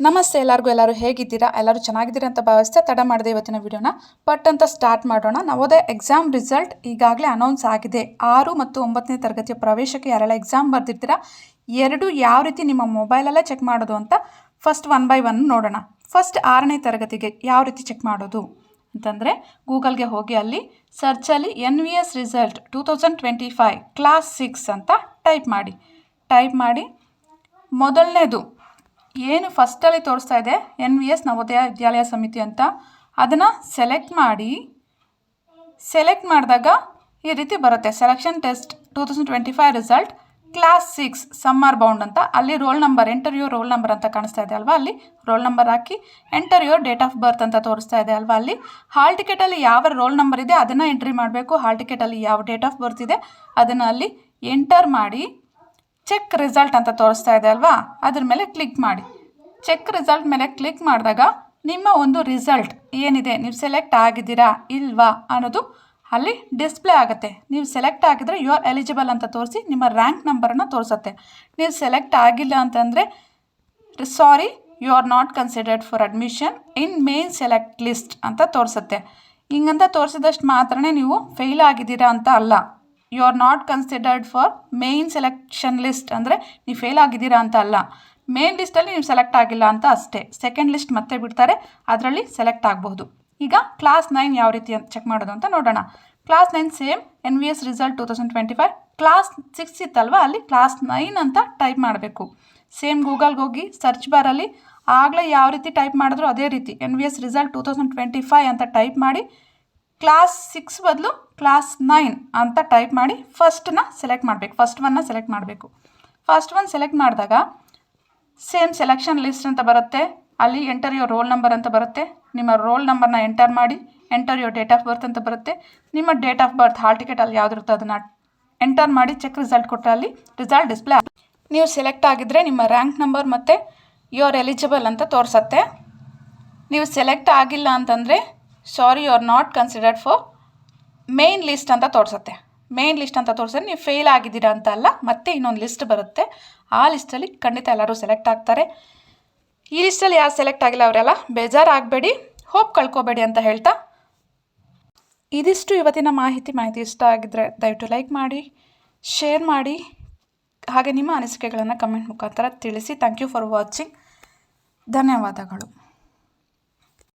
ನಮಸ್ತೆ ಎಲ್ಲರೂ ಹೇಗಿದ್ದೀರಾ? ಎಲ್ಲರೂ ಚೆನ್ನಾಗಿದ್ದೀರಾ ಅಂತ ಭಾವಿಸ್ತಾ ತಡ ಮಾಡದೆ ಇವತ್ತಿನ ವಿಡಿಯೋನ ಪಟ್ ಅಂತ ಸ್ಟಾರ್ಟ್ ಮಾಡೋಣ. ನವೋದಯ ಎಕ್ಸಾಮ್ ರಿಸಲ್ಟ್ ಈಗಾಗಲೇ ಅನೌನ್ಸ್ ಆಗಿದೆ. 6 ಮತ್ತು 9ನೇ ತರಗತಿಯ ಪ್ರವೇಶಕ್ಕೆ ಯಾರೆಲ್ಲ ಎಕ್ಸಾಮ್ ಬರ್ದಿರ್ತೀರಾ, ಎರಡು ಯಾವ ರೀತಿ ನಿಮ್ಮ ಮೊಬೈಲಲ್ಲೇ ಚೆಕ್ ಮಾಡೋದು ಅಂತ ಫಸ್ಟ್ 1 by 1 ನೋಡೋಣ. ಫಸ್ಟ್ 6ನೇ ತರಗತಿಗೆ ಯಾವ ರೀತಿ ಚೆಕ್ ಮಾಡೋದು ಅಂತಂದರೆ, ಗೂಗಲ್ಗೆ ಹೋಗಿ ಅಲ್ಲಿ ಸರ್ಚಲ್ಲಿ NVS ರಿಸಲ್ಟ್ 2025 ಕ್ಲಾಸ್ 6 ಅಂತ ಟೈಪ್ ಮಾಡಿ ಮೊದಲನೇದು ಏನು ಫಸ್ಟಲ್ಲಿ ತೋರಿಸ್ತಾ ಇದೆ NVS ನವೋದಯ ವಿದ್ಯಾಲಯ ಸಮಿತಿ ಅಂತ, ಅದನ್ನು ಸೆಲೆಕ್ಟ್ ಮಾಡಿದಾಗ ಈ ರೀತಿ ಬರುತ್ತೆ. Selection test 2025 result class 6 summer bound ಅಂತ. ಅಲ್ಲಿ roll number, enter your roll number ಅಂತ ಕಾಣಿಸ್ತಾ ಇದೆ ಅಲ್ವಾ, ಅಲ್ಲಿ ರೋಲ್ ನಂಬರ್ ಹಾಕಿ enter your date of birth ಅಂತ ತೋರಿಸ್ತಾ ಇದೆ ಅಲ್ವಾ. ಅಲ್ಲಿ ಹಾಲ್ ಟಿಕೆಟಲ್ಲಿ ಯಾವ ರೋಲ್ ನಂಬರ್ ಇದೆ ಅದನ್ನು ಎಂಟ್ರಿ ಮಾಡಬೇಕು. ಹಾಲ್ ಟಿಕೆಟಲ್ಲಿ ಯಾವ ಡೇಟ್ ಆಫ್ ಬರ್ತ್ ಇದೆ ಅದನ್ನು ಅಲ್ಲಿ ಎಂಟರ್ ಮಾಡಿ ಚೆಕ್ ರಿಸಲ್ಟ್ ಅಂತ ತೋರಿಸ್ತಾ ಇದೆ ಅಲ್ವಾ, ಅದ್ರ ಮೇಲೆ ಕ್ಲಿಕ್ ಮಾಡಿ. ಚೆಕ್ ರಿಸಲ್ಟ್ ಮೇಲೆ ಕ್ಲಿಕ್ ಮಾಡಿದಾಗ ನಿಮ್ಮ ಒಂದು ರಿಸಲ್ಟ್ ಏನಿದೆ, ನೀವು ಸೆಲೆಕ್ಟ್ ಆಗಿದ್ದೀರಾ ಇಲ್ವಾ ಅನ್ನೋದು ಅಲ್ಲಿ ಡಿಸ್ಪ್ಲೇ ಆಗುತ್ತೆ. ನೀವು ಸೆಲೆಕ್ಟ್ ಆಗಿದ್ರೆ ಯು ಆರ್ ಎಲಿಜಿಬಲ್ ಅಂತ ತೋರಿಸಿ ನಿಮ್ಮ ರ್ಯಾಂಕ್ ನಂಬರನ್ನು ತೋರಿಸುತ್ತೆ. ನೀವು ಸೆಲೆಕ್ಟ್ ಆಗಿಲ್ಲ ಅಂತಂದರೆ sorry you are not considered for admission in main select list ಅಂತ ತೋರಿಸುತ್ತೆ. ಹಿಂಗಂತ ತೋರಿಸಿದಷ್ಟು ಮಾತ್ರ ನೀವು ಫೇಲ್ ಆಗಿದ್ದೀರಾ ಅಂತ ಅಲ್ಲ. You are not considered for main selection list ಅಂದರೆ ನೀವು ಫೇಲ್ ಆಗಿದ್ದೀರಾ ಅಂತ ಅಲ್ಲ. ಮೇನ್ ಲಿಸ್ಟಲ್ಲಿ ನೀವು ಸೆಲೆಕ್ಟ್ ಆಗಿಲ್ಲ ಅಂತ ಅಷ್ಟೇ. ಸೆಕೆಂಡ್ ಲಿಸ್ಟ್ ಮತ್ತೆ ಬಿಡ್ತಾರೆ, ಅದರಲ್ಲಿ ಸೆಲೆಕ್ಟ್ ಆಗಬಹುದು. ಈಗ ಕ್ಲಾಸ್ 9 ಯಾವ ರೀತಿ ಚೆಕ್ ಮಾಡೋದು ಅಂತ ನೋಡೋಣ. Class 9 same NVS result 2025 class 6 ಇತ್ತಲ್ವ, ಅಲ್ಲಿ ಕ್ಲಾಸ್ 9 ಅಂತ ಟೈಪ್ ಮಾಡಬೇಕು. ಸೇಮ್ ಗೂಗಲ್ಗೆ ಹೋಗಿ ಸರ್ಚ್ ಬಾರಲ್ಲಿ ಆಗಲೇ ಯಾವ ರೀತಿ ಟೈಪ್ ಮಾಡಿದ್ರು ಅದೇ ರೀತಿ NVS ರಿಸಲ್ಟ್ 2025 ಅಂತ ಟೈಪ್ ಮಾಡಿ ಕ್ಲಾಸ್ 6 ಬದಲು ಕ್ಲಾಸ್ 9 ಅಂತ ಟೈಪ್ ಮಾಡಿ ಫಸ್ಟನ್ನ ಸೆಲೆಕ್ಟ್ ಮಾಡಬೇಕು. ಫಸ್ಟ್ ಒನ್ನ ಸೆಲೆಕ್ಟ್ ಮಾಡಬೇಕು. ಫಸ್ಟ್ ಒನ್ ಸೆಲೆಕ್ಟ್ ಮಾಡಿದಾಗ ಸೇಮ್ ಸೆಲೆಕ್ಷನ್ ಲಿಸ್ಟ್ ಅಂತ ಬರುತ್ತೆ. ಅಲ್ಲಿ ಎಂಟರ್ ಯುವರ್ ರೋಲ್ ನಂಬರ್ ಅಂತ ಬರುತ್ತೆ. ನಿಮ್ಮ ರೋಲ್ ನಂಬರ್ನ ಎಂಟರ್ ಮಾಡಿ enter your date of birth ಅಂತ ಬರುತ್ತೆ. ನಿಮ್ಮ ಡೇಟ್ ಆಫ್ ಬರ್ತ್ ಹಾಲ್ ಟಿಕೆಟಲ್ಲಿ ಯಾವುದಿರುತ್ತೆ ಅದನ್ನು ಎಂಟರ್ ಮಾಡಿ ಚೆಕ್ ರಿಸಲ್ಟ್ ಕೊಟ್ಟರೆ ಅಲ್ಲಿ ರಿಸಲ್ಟ್ ಡಿಸ್ಪ್ಲೇ ಆಗುತ್ತೆ. ನೀವು ಸೆಲೆಕ್ಟ್ ಆಗಿದ್ದರೆ ನಿಮ್ಮ ರ್ಯಾಂಕ್ ನಂಬರ್ ಮತ್ತು ಯು ಆರ್ ಎಲಿಜಿಬಲ್ ಅಂತ ತೋರಿಸುತ್ತೆ. ನೀವು ಸೆಲೆಕ್ಟ್ ಆಗಿಲ್ಲ ಅಂತಂದರೆ sorry you are not considered for main list ಅಂತ ತೋರಿಸುತ್ತೆ. ಮೇನ್ ಲಿಸ್ಟ್ ಅಂತ ತೋರಿಸಿದ್ರೆ ನೀವು ಫೇಲ್ ಆಗಿದ್ದೀರಾ ಅಂತ ಅಲ್ಲ, ಮತ್ತೆ ಇನ್ನೊಂದು ಲಿಸ್ಟ್ ಬರುತ್ತೆ. ಆ ಲಿಸ್ಟಲ್ಲಿ ಖಂಡಿತ ಎಲ್ಲರೂ ಸೆಲೆಕ್ಟ್ ಆಗ್ತಾರೆ. ಈ ಲಿಸ್ಟಲ್ಲಿ ಯಾರು ಸೆಲೆಕ್ಟ್ ಆಗಿಲ್ಲ ಅವರೆಲ್ಲ ಬೇಜಾರಾಗಬೇಡಿ, ಹೋಪ್ ಕಳ್ಕೊಬೇಡಿ ಅಂತ ಹೇಳ್ತಾ, ಇದಿಷ್ಟು ಇವತ್ತಿನ ಮಾಹಿತಿ ಇಷ್ಟ ಆಗಿದ್ದರೆ ದಯವಿಟ್ಟು ಲೈಕ್ ಮಾಡಿ, ಶೇರ್ ಮಾಡಿ, ಹಾಗೆ ನಿಮ್ಮ ಅನಿಸಿಕೆಗಳನ್ನು ಕಮೆಂಟ್ ಮುಖಾಂತರ ತಿಳಿಸಿ. Thank you for watching. ಧನ್ಯವಾದಗಳು.